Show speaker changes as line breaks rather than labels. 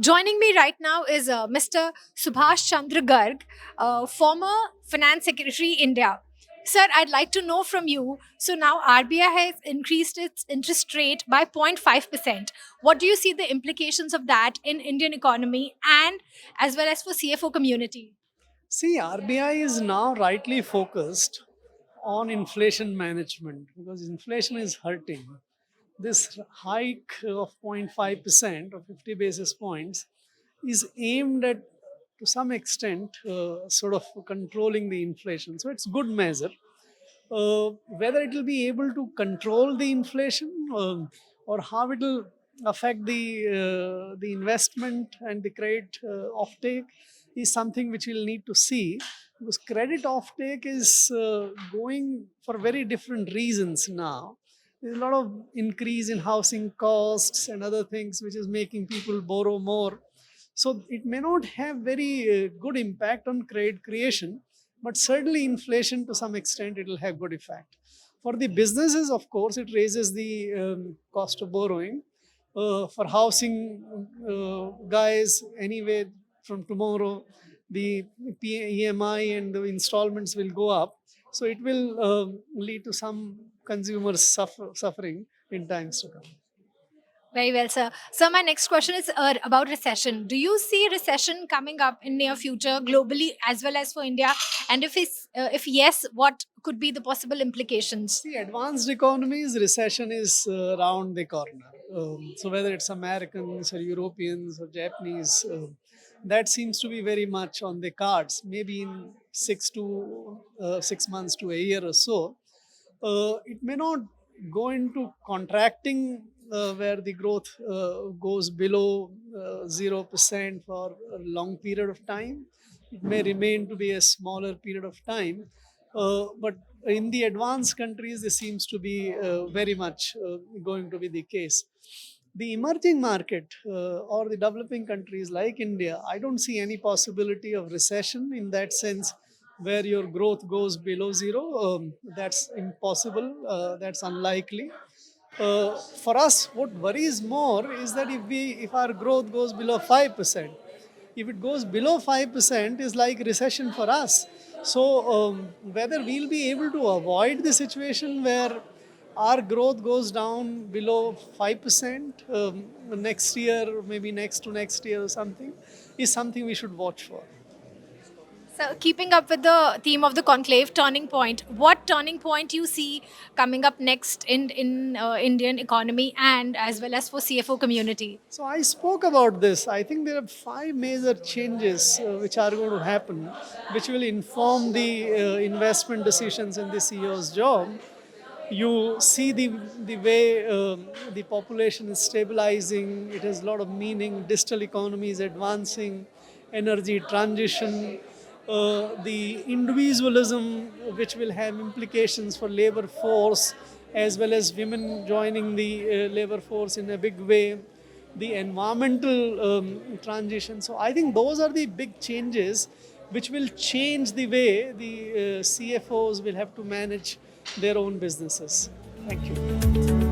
Joining me right now is Mr. Subhash Chandra Garg, former Finance Secretary, India. Sir, I'd like to know from you. So now RBI has increased its interest rate by 0.5%. What do you see the implications of that in Indian economy and as well as for CFO community?
See, RBI is now rightly focused on inflation management because inflation is hurting. This hike of 0.5% or 50 basis points is aimed at, to some extent, sort of controlling the inflation. So it's good measure. Whether it will be able to control the inflation or how it will affect the investment and the credit offtake is something which we'll need to see, because credit offtake is going for very different reasons now. There's a lot of increase in housing costs and other things which is making people borrow more, so it may not have very good impact on credit creation, but certainly inflation to some extent it will have good effect. For the businesses, of course, it raises the cost of borrowing. For housing guys, anyway, from tomorrow, the EMI and the installments will go up. So it will lead to some consumers suffering in times to come.
Very well, sir. So my next question is about recession. Do you see recession coming up in near future globally as well as for India? And if yes, what could be the possible implications?
See, advanced economies, recession is around the corner. So whether it's Americans or Europeans or Japanese, that seems to be very much on the cards. Maybe in 6 months to a year or so, it may not go into contracting where the growth goes below 0% for a long period of time. It may remain to be a smaller period of time. But in the advanced countries, this seems to be very much going to be the case. The emerging market or the developing countries like India, I don't see any possibility of recession in that sense where your growth goes below zero. That's impossible, that's unlikely. For us, what worries more is that if our growth goes below 5%, if it goes below 5% is like recession for us. So whether we'll be able to avoid the situation where our growth goes down below 5% next year, maybe next to next year or something, is something we should watch for.
So keeping up with the theme of the conclave, turning point. What turning point you see coming up next in Indian economy and as well as for CFO community?
So I spoke about this. I think there are five major changes which are going to happen, which will inform the investment decisions in the CEO's job. You see the way the population is stabilizing. It has a lot of meaning. Digital economy is advancing, energy transition, the individualism, which will have implications for labor force, as well as women joining the labor force in a big way, the environmental transition. So I think those are the big changes which will change the way the CFOs will have to manage their own businesses. Thank you.